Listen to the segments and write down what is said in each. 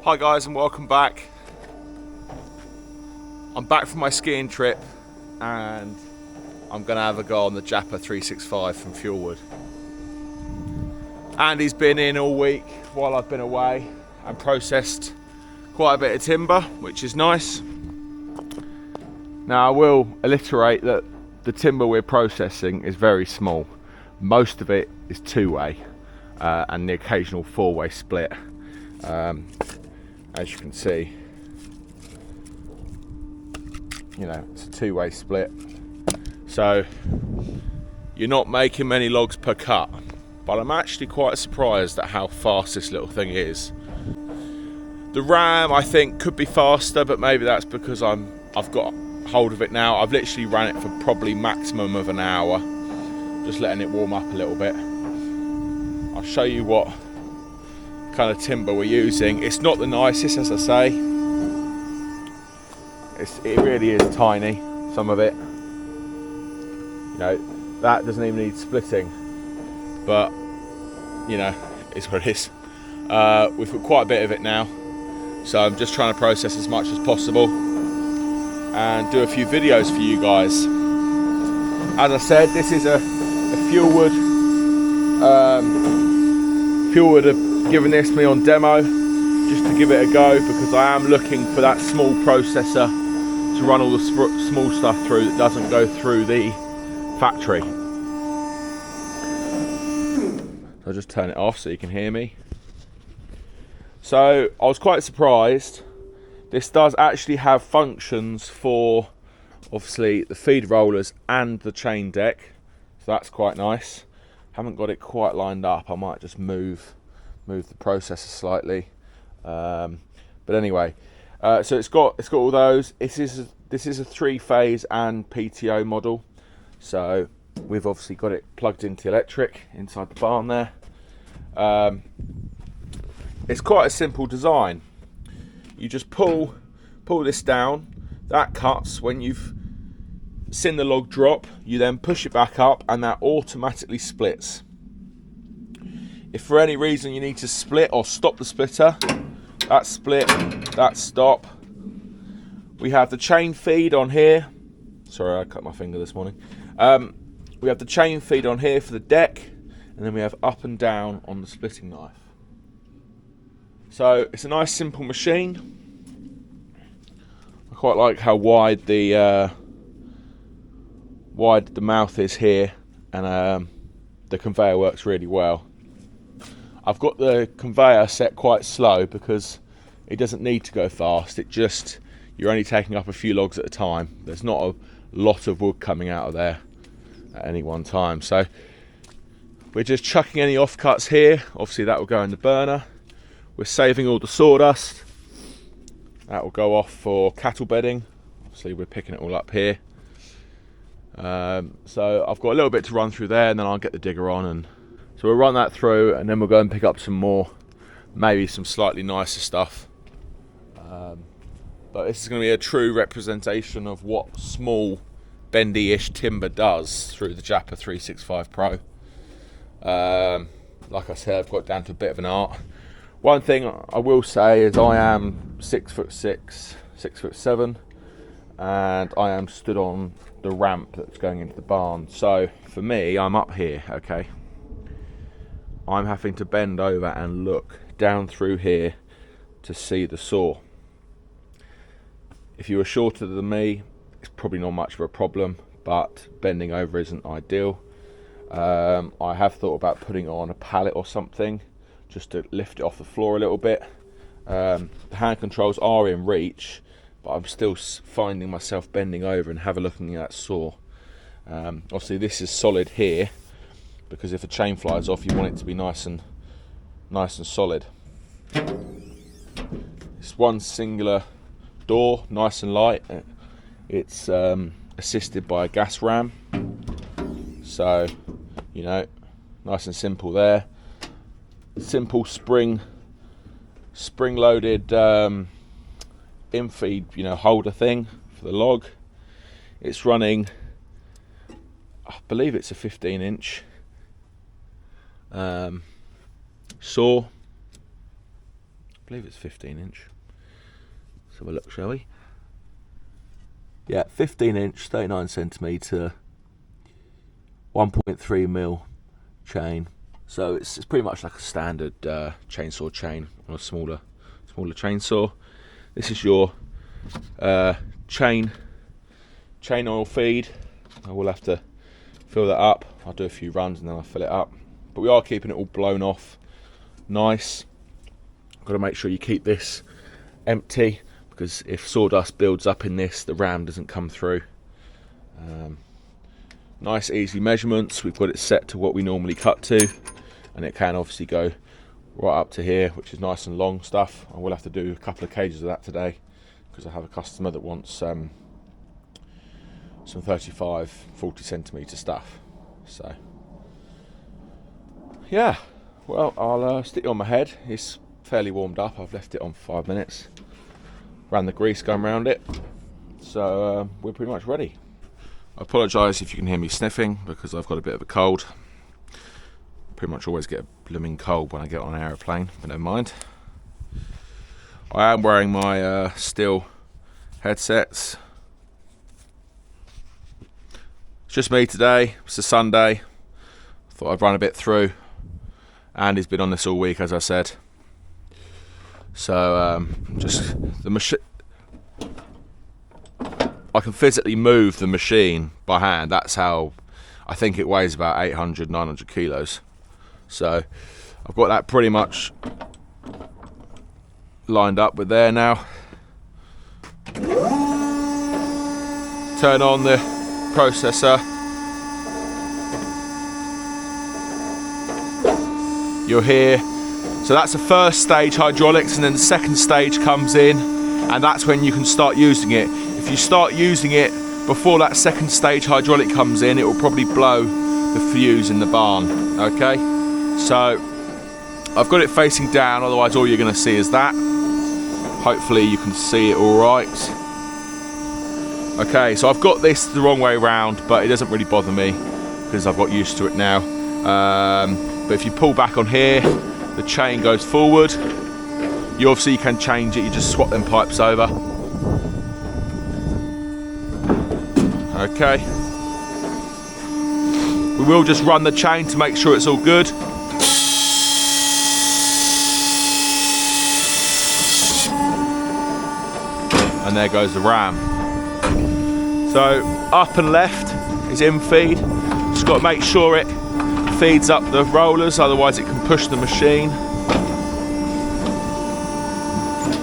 Hi guys and welcome back. I'm back from my skiing trip and I'm going to have a go on the Jappa 365 from Firewood. Andy's been in all week while I've been away and processed quite a bit of timber, which is nice. Now I will alliterate that the timber we're processing is very small. Most of it is two-way and the occasional four-way split. As you can see, you know, it's a two-way split. So you're not making many logs per cut, but I'm actually quite surprised at how fast this little thing is. The ram I think could be faster, but maybe that's because I've got hold of it now. I've literally ran it for probably maximum of an hour, just letting it warm up a little bit. I'll show you what kind of timber we're using. It's not the nicest, as I say. It really is tiny, some of it. You know, that doesn't even need splitting, but you know, it's what it is. We've got quite a bit of it now, so I'm just trying to process as much as possible and do a few videos for you guys. As I said, this is a Firewood. Firewood have given this me on demo just to give it a go, because I am looking for that small processor to run all the small stuff through that doesn't go through the factory. So I'll just turn it off so you can hear me. So I was quite surprised. This does actually have functions for obviously the feed rollers and the chain deck, so that's quite nice. Haven't got it quite lined up. I might just move the processor slightly, but anyway, so it's got all those. This is a 3-phase and PTO model, so we've obviously got it plugged into the electric inside the barn there. It's quite a simple design. You just pull this down, that cuts. When you've seen the log drop, you then push it back up and that automatically splits. If for any reason you need to split or stop the splitter, that split, that stop. We have the chain feed on here. Sorry, I cut my finger this morning. We have the chain feed on here for the deck, and then we have up and down on the splitting knife. So it's a nice simple machine. I quite like how wide the mouth is here, and the conveyor works really well. I've got the conveyor set quite slow because it doesn't need to go fast. You're only taking up a few logs at a time. There's not a lot of wood coming out of there at any one time. So we're just chucking any offcuts here. Obviously that will go in the burner. We're saving all the sawdust. That will go off for cattle bedding. Obviously we're picking it all up here. So I've got a little bit to run through there, and then I'll get the digger on, and so we'll run that through, and then we'll go and pick up some more, maybe some slightly nicer stuff. But this is going to be a true representation of what small bendy-ish timber does through the Jappa 365+PRO. Like I said, I've got down to a bit of an art. One thing I will say is I am 6'6", 6'7", and I am stood on the ramp that's going into the barn. So for me, I'm up here, okay? I'm having to bend over and look down through here to see the saw. If you were shorter than me, it's probably not much of a problem, but bending over isn't ideal. I have thought about putting it on a pallet or something just to lift it off the floor a little bit. The hand controls are in reach, but I'm still finding myself bending over and looking at that saw. Obviously this is solid here, because if a chain flies off, you want it to be nice and solid. It's one singular door, nice and light. It's assisted by a gas ram, so you know, nice and simple there. Simple spring loaded infeed, you know, holder thing for the log. It's running, I believe it's a 15-inch saw. I believe it's 15 inch. Let's have a look, shall we? Yeah, 15 inch, 39 centimetre, 1.3 mil chain. So it's pretty much like a standard chainsaw chain on a smaller chainsaw. This is your chain oil feed. I will have to fill that up. I'll do a few runs and then I'll fill it up. But we are keeping it all blown off nice. Got to make sure you keep this empty, because if sawdust builds up in this, the ram doesn't come through. Nice easy measurements. We've got it set to what we normally cut to, and it can obviously go right up to here, which is nice and long stuff. I will have to do a couple of cages of that today, because I have a customer that wants some 35-40 centimetre stuff. So yeah, well, I'll stick it on my head. It's fairly warmed up. I've left it on for 5 minutes, ran the grease gun around it, so we're pretty much ready. I apologise if you can hear me sniffing, because I've got a bit of a cold. Pretty much always get a blooming cold when I get on an aeroplane, but never mind. I am wearing my steel headsets. It's just me today. It's a Sunday. Thought I'd run a bit through. Andy's been on this all week, as I said. So just the machine. I can physically move the machine by hand. That's how. I think it weighs about 800-900 kilos. So I've got that pretty much lined up with there now. Turn on the processor. You'll hear, so that's the first stage hydraulics, and then the second stage comes in, and that's when you can start using it. If you start using it before that second stage hydraulic comes in, it will probably blow the fuse in the barn. Okay, so I've got it facing down, otherwise all you're going to see is that. Hopefully you can see it all right. Okay, so I've got this the wrong way around, but it doesn't really bother me because I've got used to it now. But if you pull back on here, the chain goes forward. You obviously can change it, you just swap them pipes over. Okay. We will just run the chain to make sure it's all good. And there goes the ram. So up and left is in feed. Just got to make sure it feeds up the rollers, otherwise it can push the machine.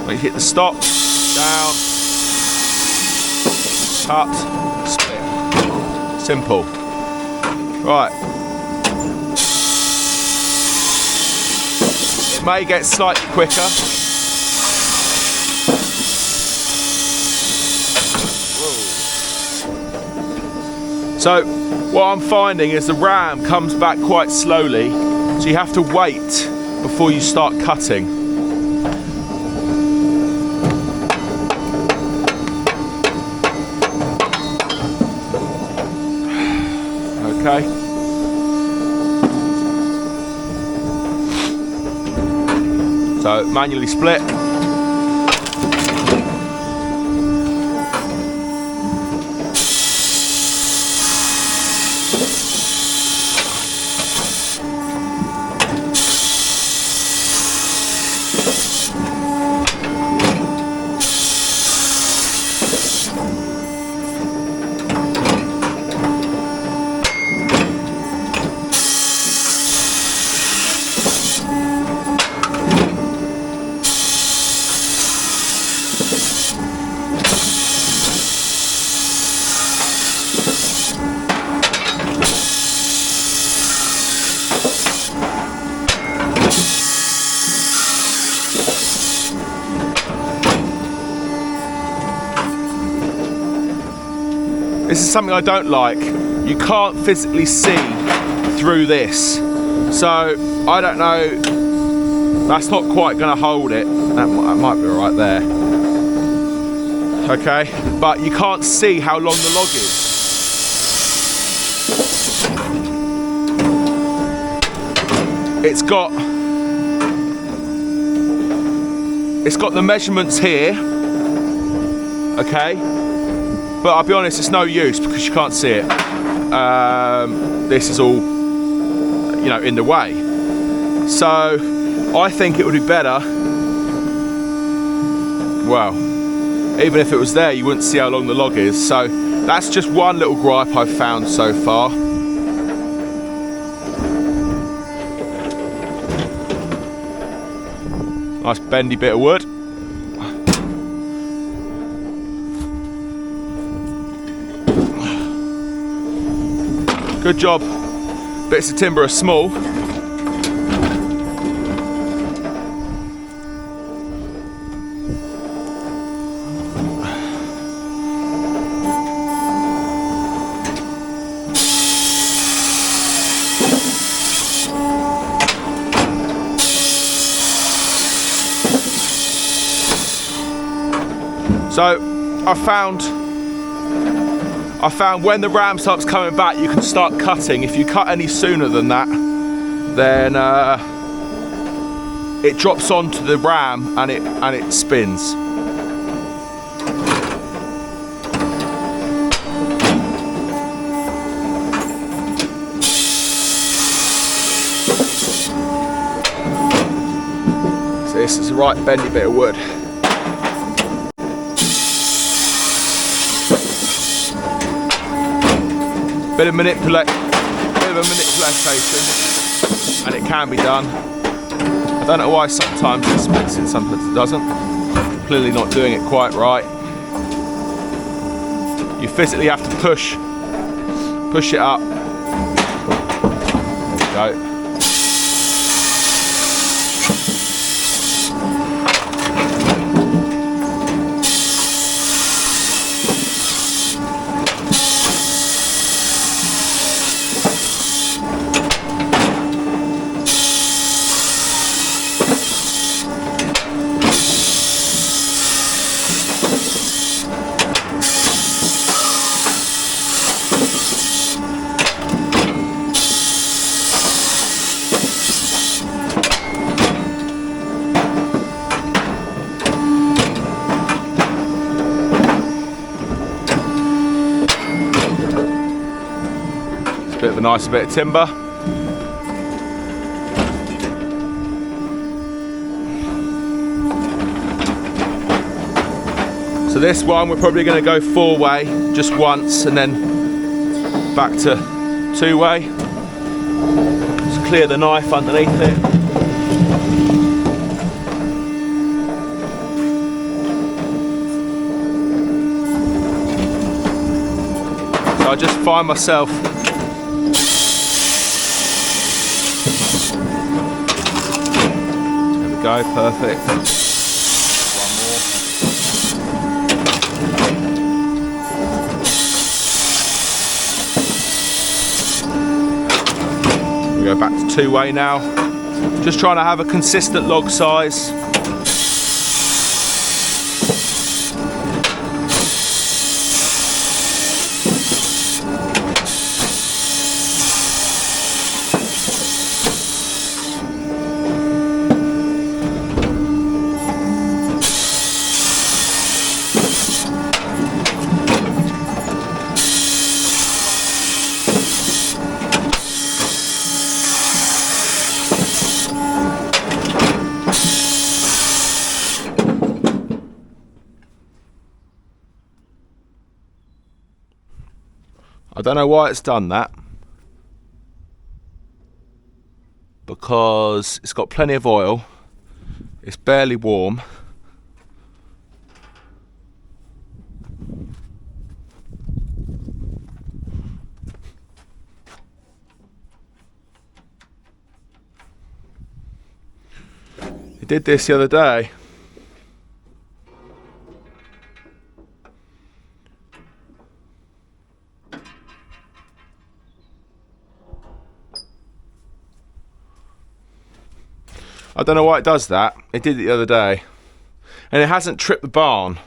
When you hit the stop, down, cut, split. Simple. Right. It may get slightly quicker. So what I'm finding is the ram comes back quite slowly, so you have to wait before you start cutting. Okay. So manually split. This is something I don't like. You can't physically see through this. So, I don't know, that's not quite gonna hold it. That might be right there. Okay, but you can't see how long the log is. It's got it's got the measurements here, okay, but I'll be honest, it's no use because you can't see it. This is all, you know, in the way. So I think it would be better, well, even if it was there, you wouldn't see how long the log is. So that's just one little gripe I've found so far. Nice bendy bit of wood. Good job. Bits of timber are small. So I found when the ram starts coming back, you can start cutting. If you cut any sooner than that, then it drops onto the ram and it spins. So this is a right bendy bit of wood. Bit of manipulation, and it can be done. I don't know why sometimes it splits it, sometimes it doesn't. Clearly not doing it quite right. You physically have to push it up. There you go. Bit of a nice bit of timber. So this one we're probably going to go 4-way just once and then back to 2-way. Just clear the knife underneath it. So I just find myself go, perfect. One more. We go back to 2-way now. Just trying to have a consistent log size. I don't know why it's done that, because it's got plenty of oil, it's barely warm. It did this the other day. I don't know why it does that. It did it the other day. And it hasn't tripped the barn.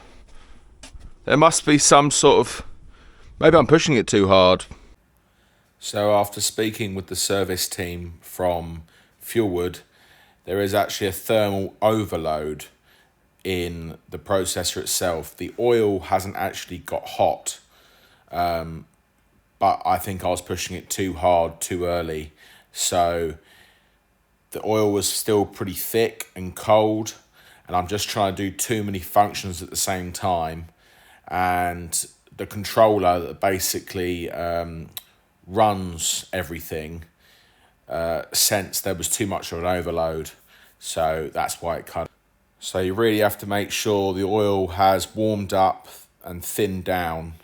There must be some sort of... maybe I'm pushing it too hard. So after speaking with the service team from Firewood, there is actually a thermal overload in the processor itself. The oil hasn't actually got hot, but I think I was pushing it too hard too early. So the oil was still pretty thick and cold, and I'm just trying to do too many functions at the same time. And the controller that basically runs everything sensed there was too much of an overload. So that's why it cut. So you really have to make sure the oil has warmed up and thinned down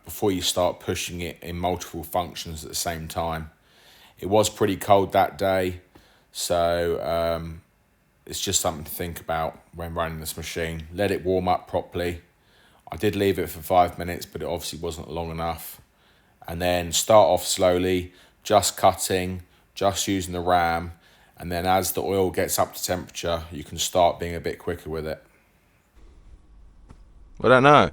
before you start pushing it in multiple functions at the same time. It was pretty cold that day, so it's just something to think about when running this machine. Let it warm up properly. I did leave it for 5 minutes, but it obviously wasn't long enough. And then start off slowly, just cutting, just using the ram, and then as the oil gets up to temperature, you can start being a bit quicker with it. I don't know.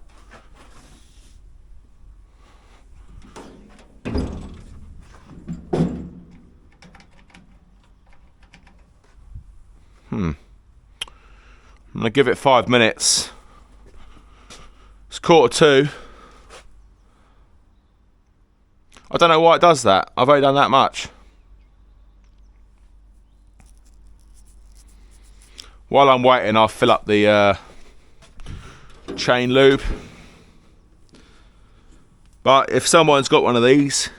I'm gonna give it 5 minutes. It's 1:45. I don't know why it does that. I've only done that much. While I'm waiting, I'll fill up the chain lube. But if someone's got one of these,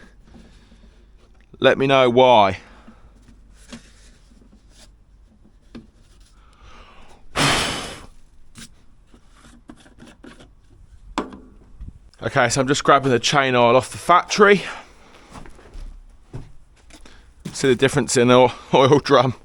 let me know why. Okay, so I'm just grabbing the chain oil off the factory. See the difference in the oil drum.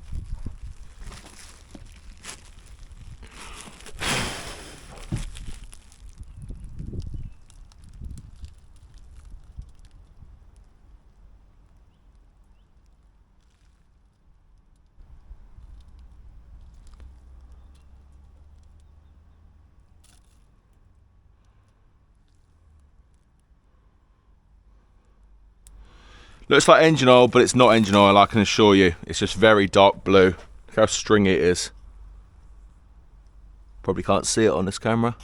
Looks like engine oil, but it's not engine oil, I can assure you. It's just very dark blue. Look how stringy it is. Probably can't see it on this camera.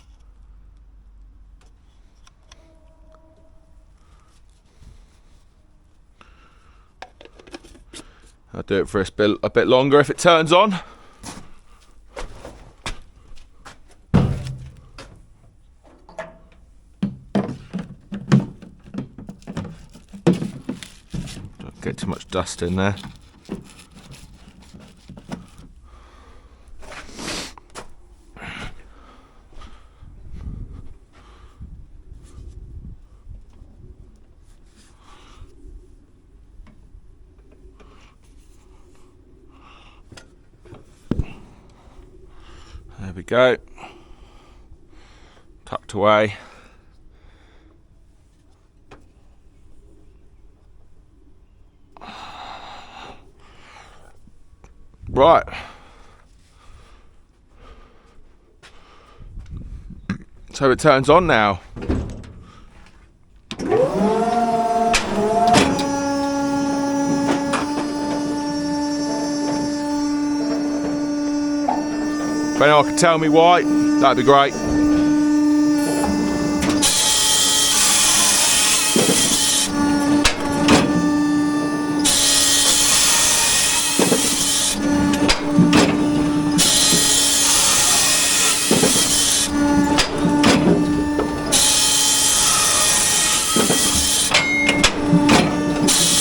I'll do it for a bit longer if it turns on. Get too much dust in there. There we go. Tucked away. Right. So it turns on now. If anyone can tell me why, that'd be great.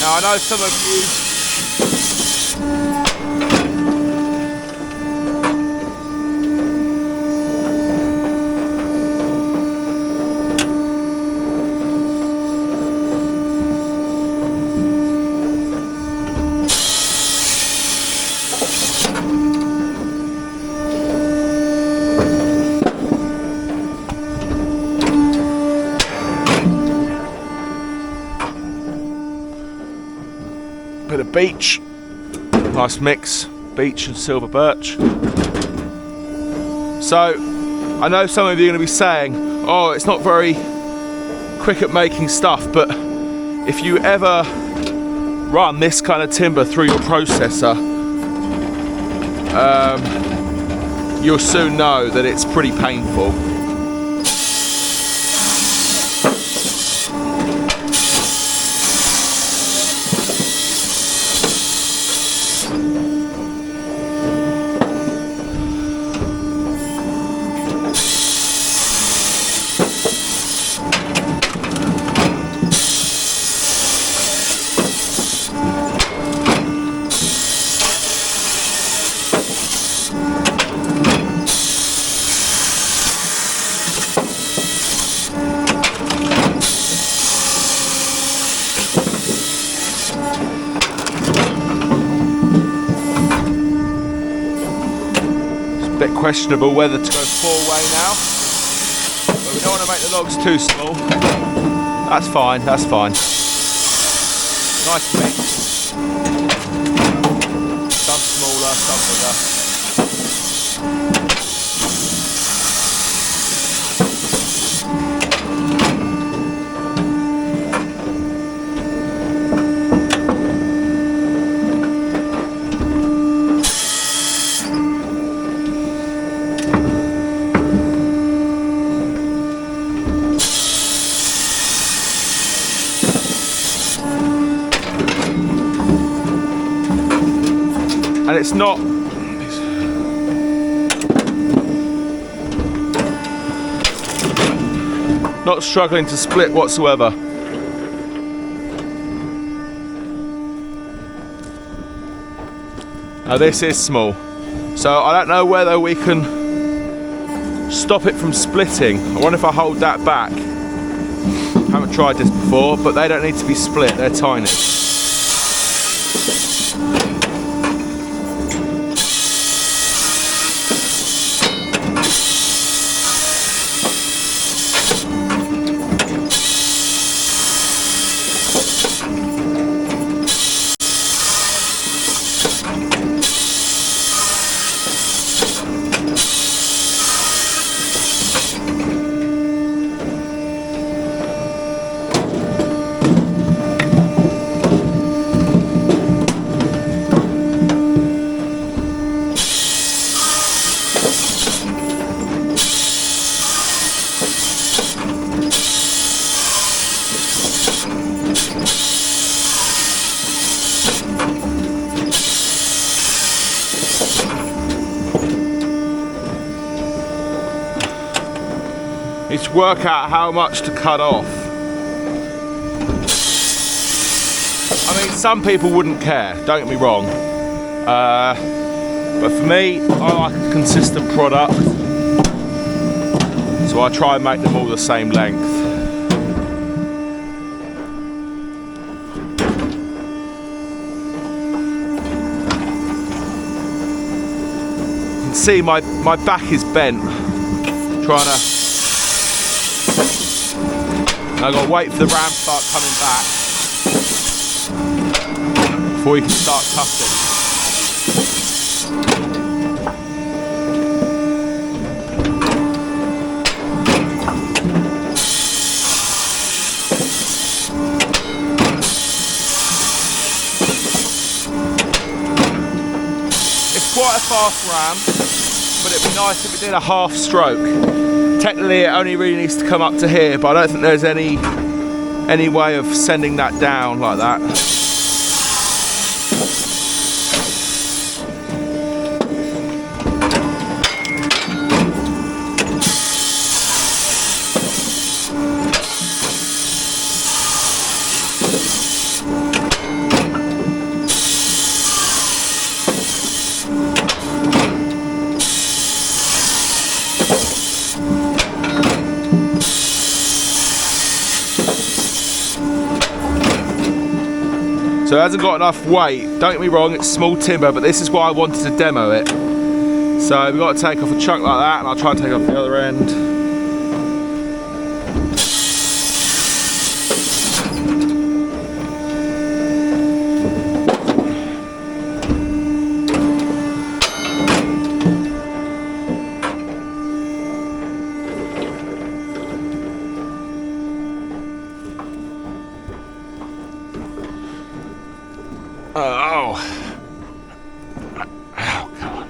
Now I know some of you bit of beech, nice mix, beech and silver birch. So I know some of you are going to be saying, oh, it's not very quick at making stuff, but if you ever run this kind of timber through your processor, you'll soon know that it's pretty painful. Bit questionable whether to go 4-way now, but we don't want to make the logs too small. That's fine, that's fine. Nice mix. Some smaller, some bigger. And it's not struggling to split whatsoever. Now this is small, so I don't know whether we can stop it from splitting. I wonder if I hold that back. Haven't tried this before, but they don't need to be split, they're tiny. Need to work out how much to cut off. I mean, some people wouldn't care, don't get me wrong. But for me, I like a consistent product. So I try and make them all the same length. You can see my back is bent. Trying to... I've got to wait for the ram to start coming back before you can start cutting. It's quite a fast ram, but it'd be nice if it did a half stroke. Technically it only really needs to come up to here, but I don't think there's any way of sending that down like that. So it hasn't got enough weight. Don't get me wrong, it's small timber, but this is why I wanted to demo it. So we've got to take off a chunk like that, and I'll try and take off the other end. Oh God.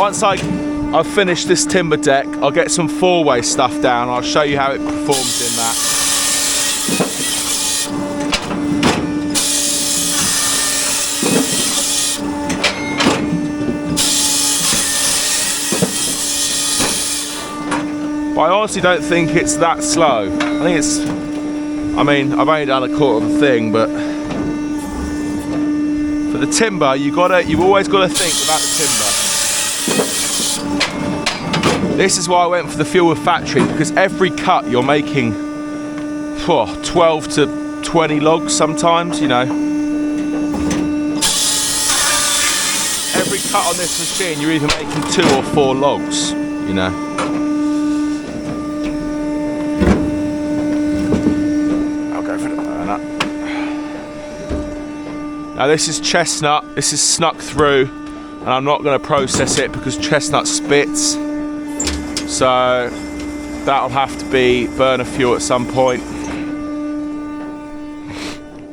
once I've finished this timber deck, I'll get some four-way stuff down. I'll show you how it performs in that. But I honestly don't think it's that slow. I think it's, I mean, I've only done a quarter of a thing, but for the timber, you've always got to think about the timber. This is why I went for the Firewood factory, because every cut you're making 12 to 20 logs sometimes, you know. Every cut on this machine, you're either making 2 or 4 logs, you know. Now this is chestnut, this is snuck through, and I'm not going to process it because chestnut spits, so that'll have to be burner fuel at some point,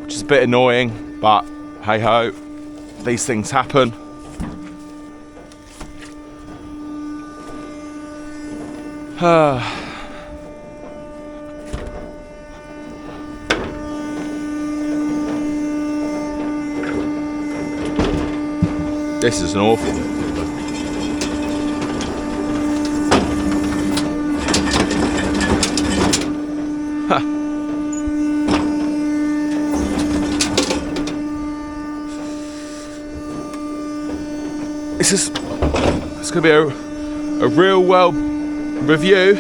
which is a bit annoying, but hey ho, these things happen. This is an awful. It's going to be a real well review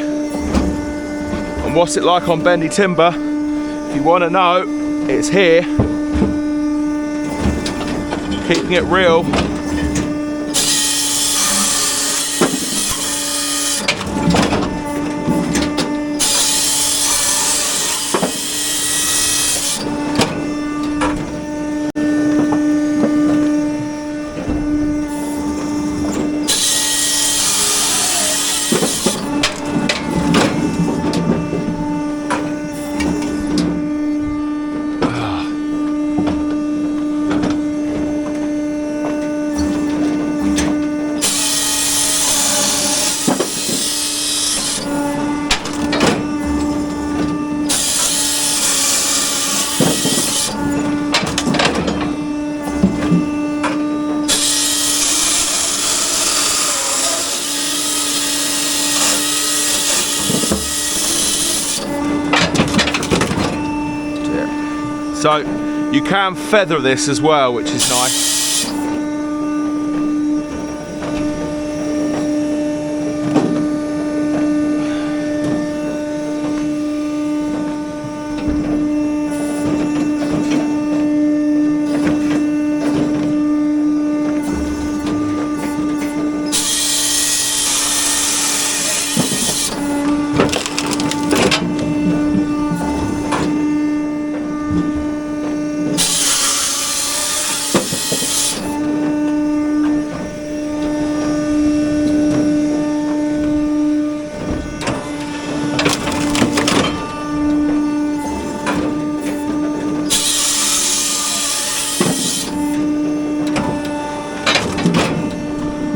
on what's it like on bendy timber. If you want to know, it's here. Keeping it real. So you can feather this as well, which is nice.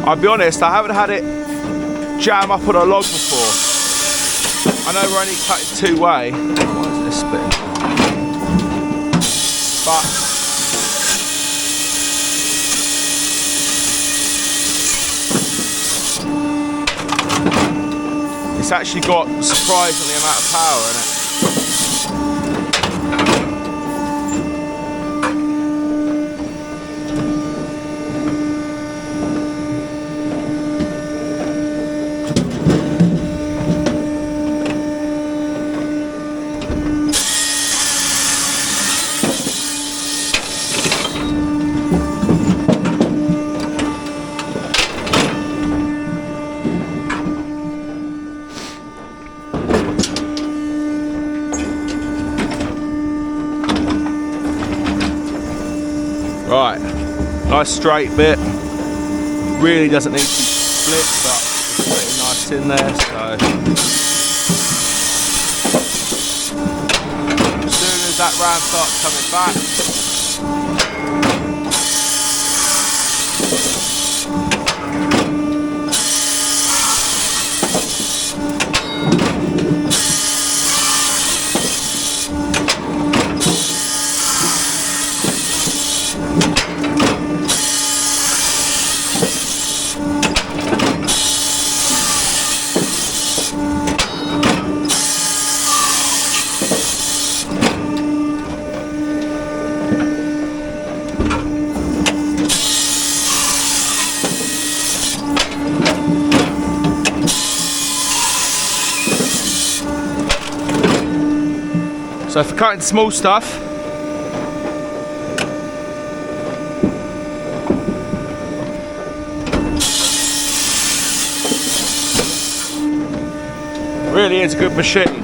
I'll be honest, I haven't had it jam up on a log before. I know we're only cutting 2-way. Why is this spitting? But it's actually got surprisingly amount of power in it. Right, nice straight bit. Really doesn't need to be split, but it's pretty nice in there. So as soon as that ram starts coming back, So for cutting small stuff, really is a good machine.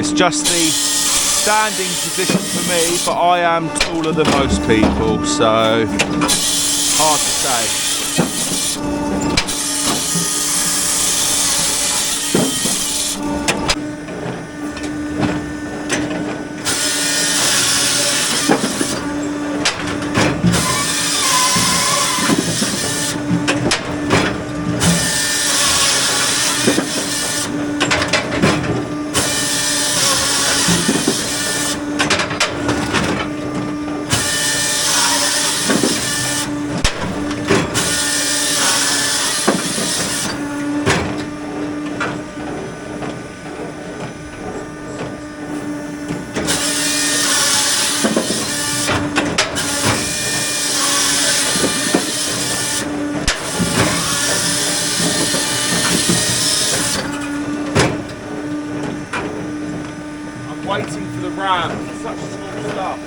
It's just the standing position for me, but I am taller than most people, so hard to say. Waiting for the ram, it's such small stuff.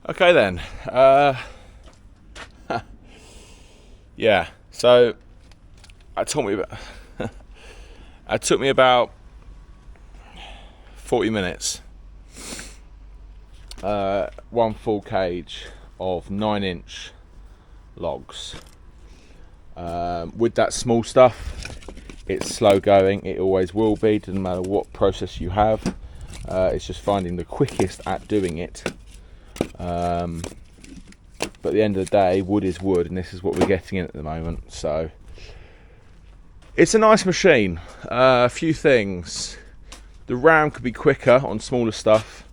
Okay then, yeah, so it took me about 40 minutes, one full cage of 9-inch logs. With that small stuff, it's slow going, it always will be, doesn't matter what process you have, it's just finding the quickest at doing it. But at the end of the day, wood is wood, and this is what we're getting in at the moment. So it's a nice machine. A few things: the ram could be quicker on smaller stuff.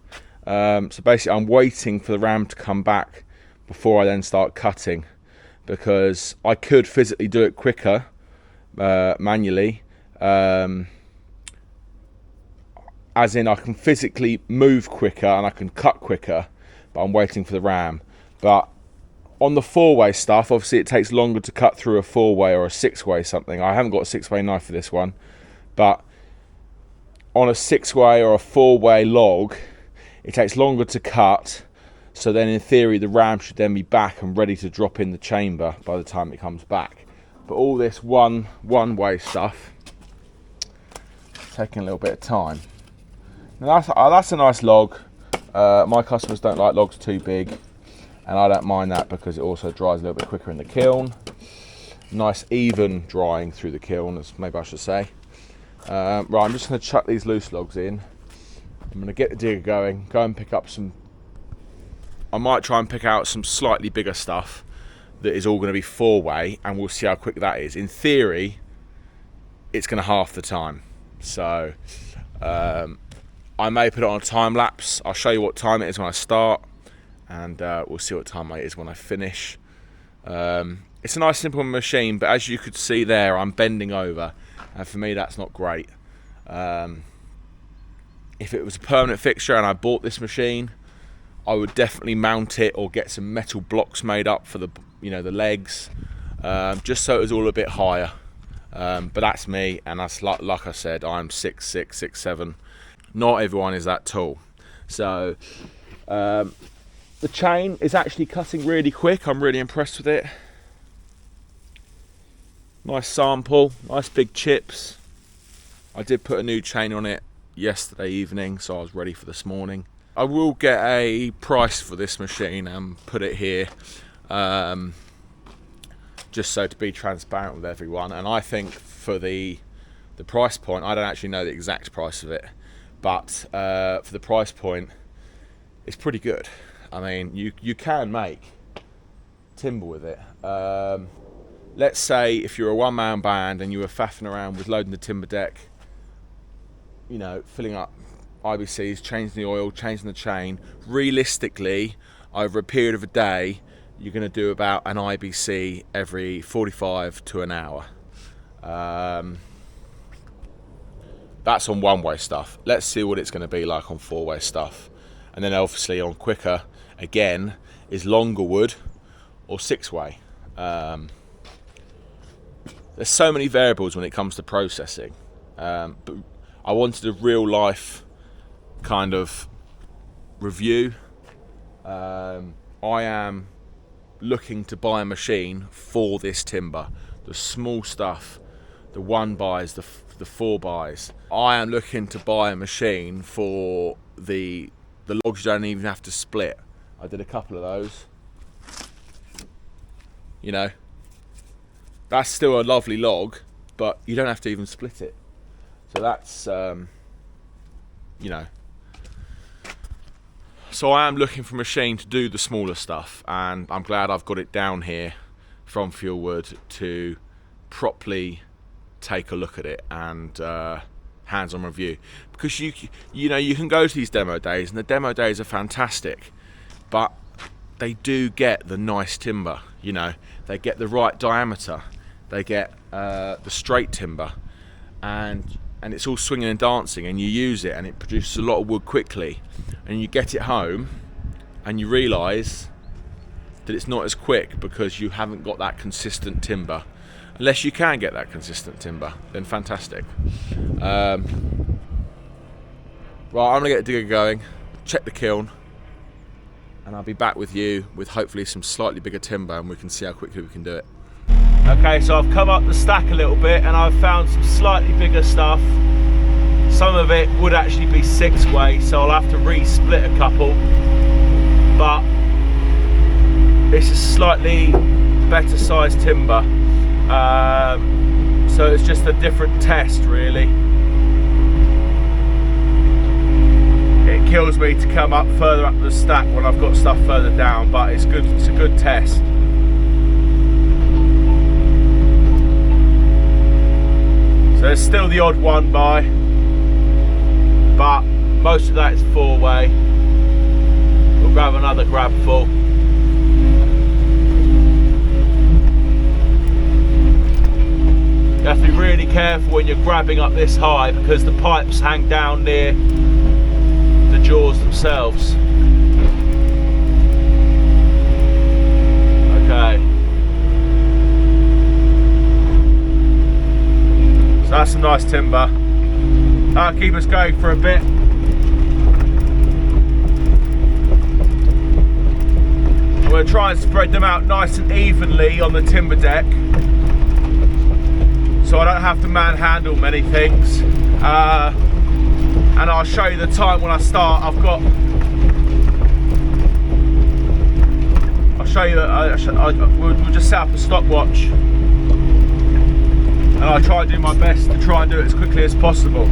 So basically, I'm waiting for the ram to come back before I then start cutting, because I could physically do it quicker manually. As in, I can physically move quicker and I can cut quicker. But I'm waiting for the ram. But on the 4-way stuff, obviously it takes longer to cut through a 4-way or a 6-way something. I haven't got a 6-way knife for this one, but on a 6-way or a 4-way log, it takes longer to cut. So then in theory, the ram should then be back and ready to drop in the chamber by the time it comes back. But all this one-way stuff, taking a little bit of time. Now that's a nice log. My customers don't like logs too big, and I don't mind that because it also dries a little bit quicker in the kiln. Nice even drying through the kiln, as maybe I should say. Right, I'm just going to chuck these loose logs in. I'm going to get the digger going, go and pick up some. I might try and pick out some slightly bigger stuff that is all going to be 4-way, and we'll see how quick that is. In theory, it's going to half the time. So I may put it on a time lapse. I'll show you what time it is when I start, and we'll see what time it is when I finish. It's a nice simple machine, but as you could see there, I'm bending over, and for me that's not great. If it was a permanent fixture and I bought this machine, I would definitely mount it or get some metal blocks made up for the legs, just so it was all a bit higher. But that's me, and that's like I said, I'm 6'6", 6'7". Not everyone is that tall. So the chain is actually cutting really quick. I'm really impressed with it. Nice sample, nice big chips. I did put a new chain on it yesterday evening, so I was ready for this morning. I will get a price for this machine and put it here, just so to be transparent with everyone. And I think for the price point, I don't actually know the exact price of it, but for the price point, it's pretty good. I mean, you can make timber with it. Let's say if you're a one-man band and you were faffing around with loading the timber deck, filling up IBCs, changing the oil, changing the chain, realistically, over a period of a day, you're going to do about an IBC every 45 to an hour. That's on 1-way stuff. Let's see what it's going to be like on 4-way stuff. And then obviously on quicker, again, is longer wood or 6-way. There's so many variables when it comes to processing. But I wanted a real life kind of review. I am looking to buy a machine for this timber, the small stuff, the 1-bys, the 4-bys. I am looking to buy a machine for the logs you don't even have to split. I did a couple of those. That's still a lovely log, but you don't have to even split it. So that's So I am looking for a machine to do the smaller stuff, and I'm glad I've got it down here from Firewood to properly take a look at it and hands-on review. Because you can go to these demo days, and the demo days are fantastic, but they do get the nice timber. They get the right diameter, they get the straight timber, and it's all swinging and dancing, and you use it and it produces a lot of wood quickly, and you get it home and you realise that it's not as quick because you haven't got that consistent timber. Unless you can get that consistent timber, then fantastic. Right, I'm gonna get the digger going, check the kiln, and I'll be back with you with hopefully some slightly bigger timber, and we can see how quickly we can do it. Okay, so I've come up the stack a little bit and I've found some slightly bigger stuff. Some of it would actually be 6-way, so I'll have to re-split a couple. But this is slightly better sized timber. So it's just a different test, really. It kills me to come up further up the stack when I've got stuff further down, but it's good. It's a good test. So there's still the odd 1-by, but most of that is 4-way. We'll grab another grabful. You have to be really careful when you're grabbing up this high because the pipes hang down near the jaws themselves. nice timber. That'll keep us going for a bit. I'm going to try and spread them out nice and evenly on the timber deck, so I don't have to manhandle many things. And I'll show you the time when I start. I'll show you that we'll just set up a stopwatch, and I'll try and do my best to try and do it as quickly as possible.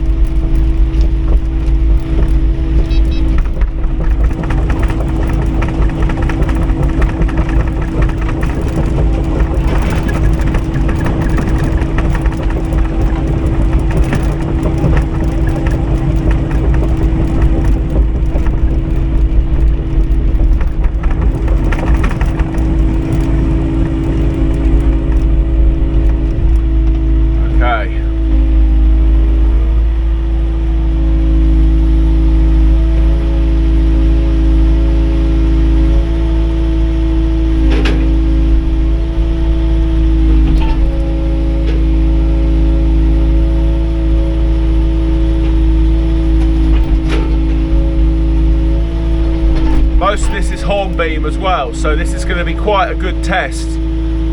Most of this is horn beam as well, so this is going to be quite a good test,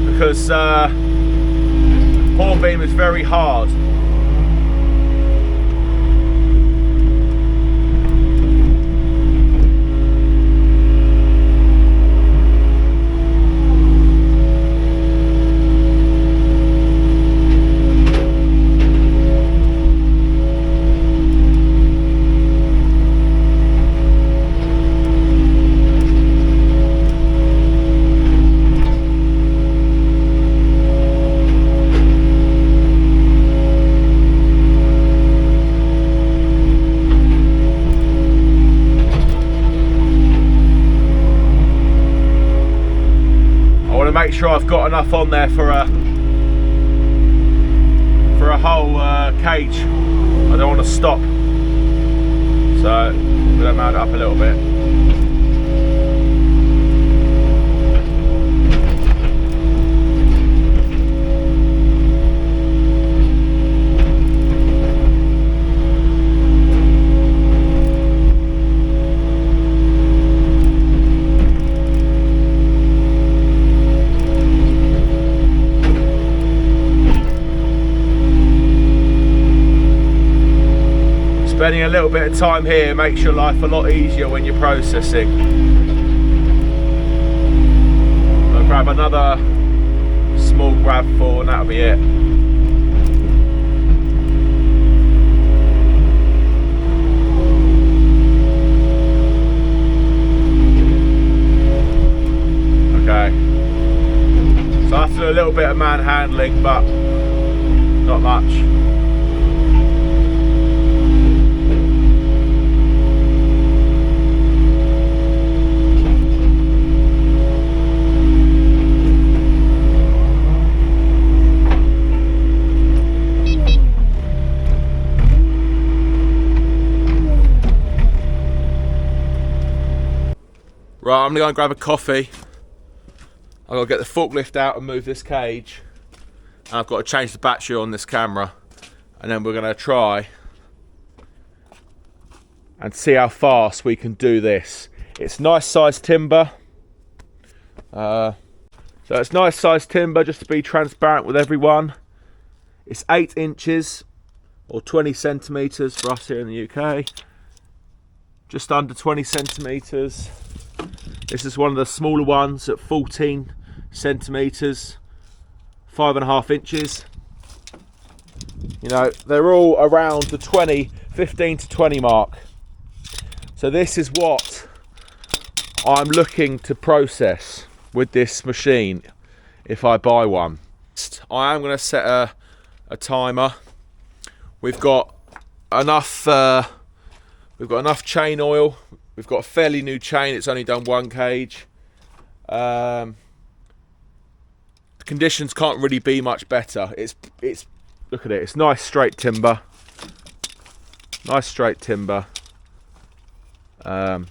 because horn beam is very hard. Make sure I've got enough on there for a whole cage. I don't want to stop, so I'm going to mount it up a little bit. Spending a little bit of time here makes your life a lot easier when you're processing. I'll grab another small grab full and that'll be it. Okay. So I have to do a little bit of manhandling, but not much. Right, I'm gonna go and grab a coffee. I've got to get the forklift out and move this cage. And I've got to change the battery on this camera. And then we're gonna try and see how fast we can do this. It's nice sized timber. So it's nice sized timber, just to be transparent with everyone. It's 8 inches or 20 centimetres for us here in the UK. Just under 20 centimetres. This is one of the smaller ones at 14 centimetres, 5.5 inches. You know, they're all around the 15 to 20 mark. So this is what I'm looking to process with this machine if I buy one. I am going to set a timer. We've got enough chain oil. We've got a fairly new chain. It's only done 1 cage. The conditions can't really be much better. It's look at it. It's nice straight timber. Nice straight timber. I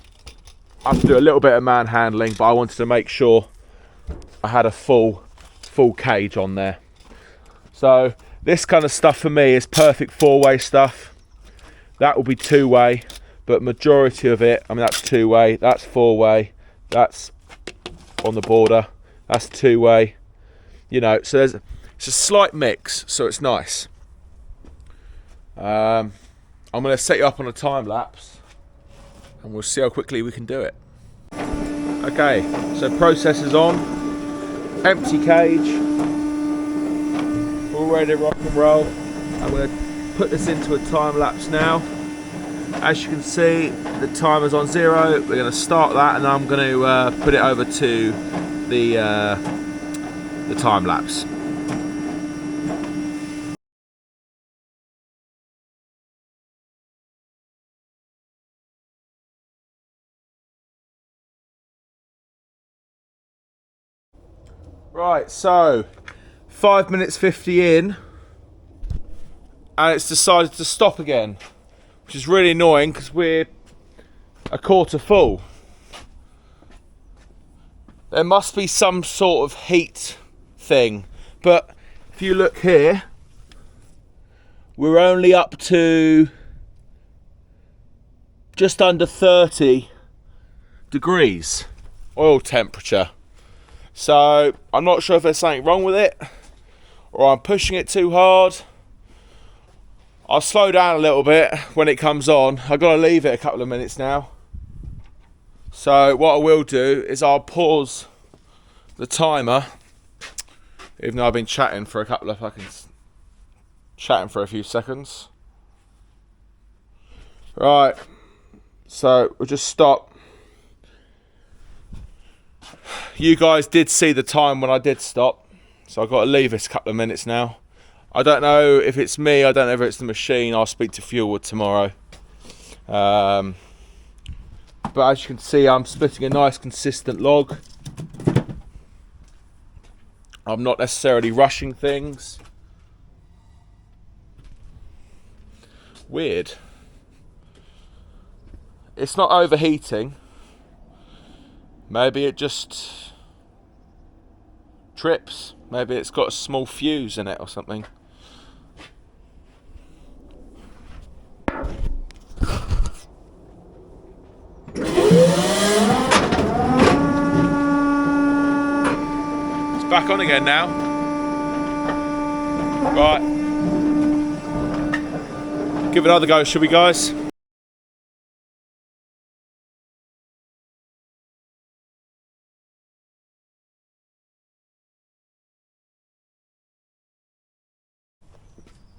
have to do a little bit of manhandling, but I wanted to make sure I had a full cage on there. So This kind of stuff for me is perfect 4-way stuff. That will be 2-way, but majority of it, I mean, that's 2-way, that's 4-way, that's on the border, that's 2-way. You know, so it's a slight mix, so it's nice. I'm going to set you up on a time lapse, and we'll see how quickly we can do it. Okay, so processor's on, empty cage, all ready to rock and roll. I'm going to put this into a time lapse now. As you can see, the timer's on 0. We're going to start that, and I'm going to put it over to the time lapse. Right, so 5 minutes 50 in, and it's decided to stop again, which is really annoying because we're a quarter full. There must be some sort of heat thing, but if you look here, we're only up to just under 30 degrees oil temperature. So I'm not sure if there's something wrong with it or I'm pushing it too hard. I'll slow down a little bit when it comes on. I've got to leave it a couple of minutes now. So what I will do is I'll pause the timer, even though I've been chatting for a few seconds. Right, so we'll just stop. You guys did see the time when I did stop, so I've got to leave this a couple of minutes now. I don't know if it's me, I don't know if it's the machine. I'll speak to Firewood tomorrow. But as you can see, I'm splitting a nice consistent log. I'm not necessarily rushing things. Weird. It's not overheating. Maybe it just trips. Maybe it's got a small fuse in it or something. It's back on again now. Right. Give it another go, shall we, guys?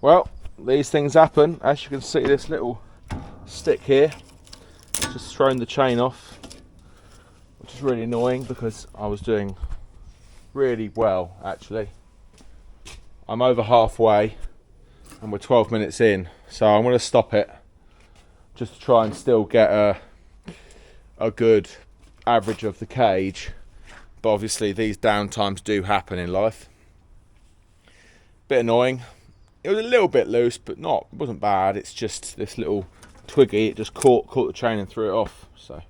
Well, these things happen. As you can see, this little stick here just thrown the chain off, which is really annoying because I was doing really well, actually. I'm over halfway and we're 12 minutes in, so I'm going to stop it just to try and still get a good average of the cage. But obviously these downtimes do happen in life. Bit annoying. It was a little bit loose, but it wasn't bad. It's just this little twiggy, it just caught the chain and threw it off. So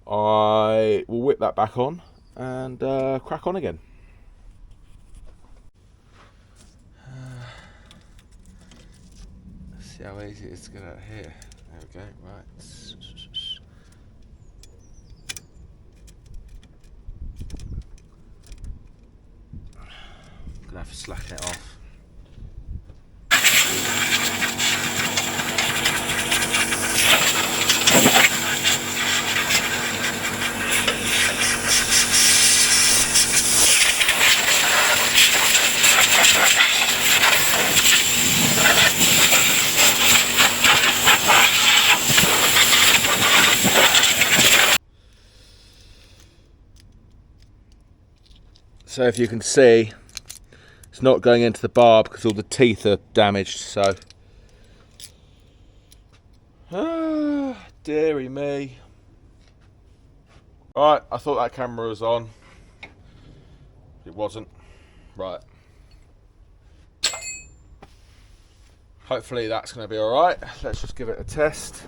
I will whip that back on and crack on again. Let's see how easy it is to get out of here. There we go, right. I'm gonna have to slacken it off. So if you can see, it's not going into the bar because all the teeth are damaged, so. Dearie me. Right, I thought that camera was on. It wasn't. Right. Hopefully that's going to be alright. Let's just give it a test.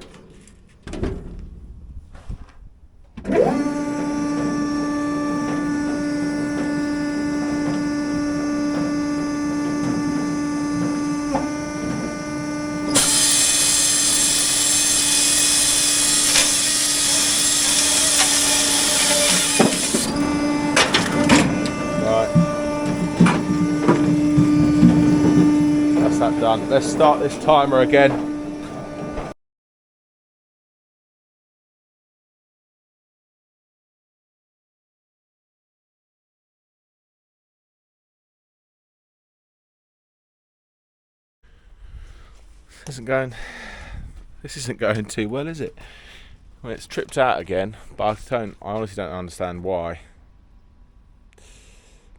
done. Let's start this timer again. This isn't going too well, is it? Well, it's tripped out again, but I honestly don't understand why.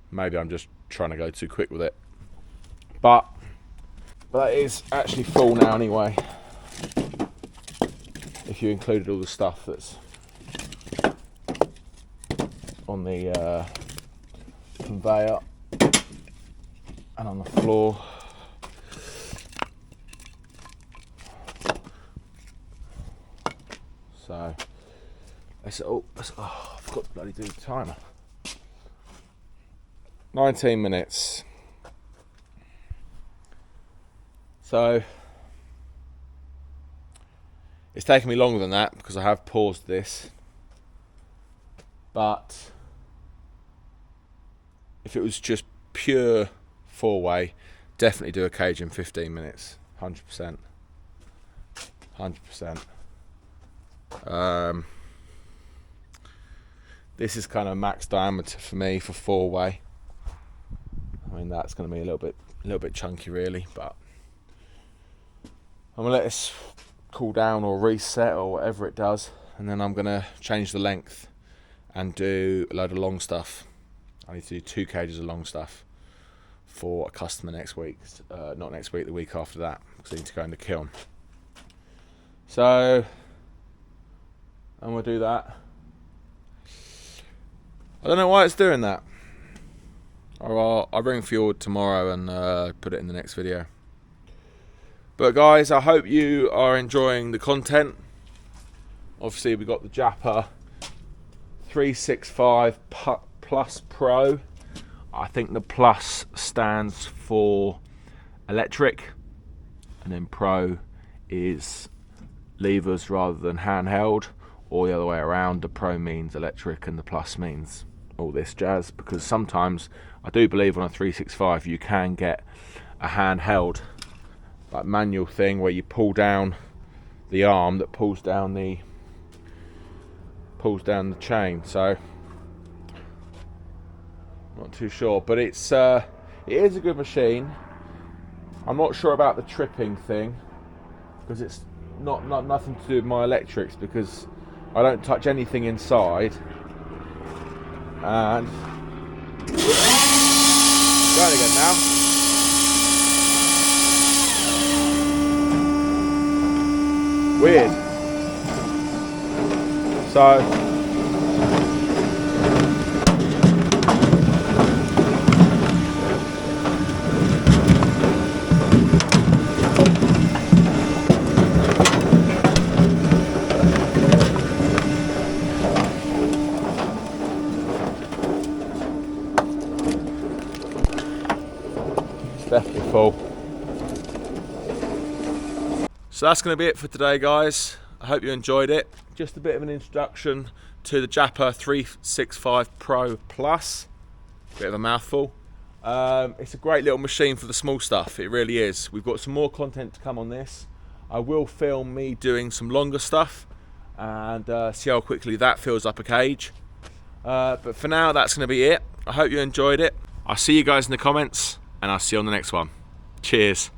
Maybe I'm just trying to go too quick with it. But that is actually full now anyway. If you included all the stuff that's on the conveyor and on the floor. So oh, I forgot to bloody do the timer. 19 minutes. So it's taken me longer than that because I have paused this. But if it was just pure 4-way, definitely do a cage in 15 minutes. 100%. 100%. This is kind of max diameter for me for 4-way. I mean, that's going to be a little bit chunky really, but I'm gonna let this cool down or reset or whatever it does, and then I'm gonna change the length and do a load of long stuff. I need to do 2 cages of long stuff for a customer next week. Not next week, the week after that, because I need to go in the kiln. So I'm gonna do that. I don't know why it's doing that. I'll bring Firewood tomorrow and put it in the next video. But guys, I hope you are enjoying the content. Obviously, we got the Japa 365+PRO. I think the plus stands for electric, and then pro is levers rather than handheld, or the other way around. The pro means electric and the plus means all this jazz, because sometimes I do believe on a 365 you can get a handheld like manual thing where you pull down the arm that pulls down the chain. So not too sure, but it is a good machine. I'm not sure about the tripping thing because it's not nothing to do with my electrics, because I don't touch anything inside. And going again now. Weird. So definitely full. So that's going to be it for today, guys. I hope you enjoyed it. Just a bit of an introduction to the Jappa 365+PRO Plus. Bit of a mouthful. It's a great little machine for the small stuff. It really is. We've got some more content to come on this. I will film me doing some longer stuff and see how quickly that fills up a cage. But for now, that's going to be it. I hope you enjoyed it. I'll see you guys in the comments, and I'll see you on the next one. Cheers.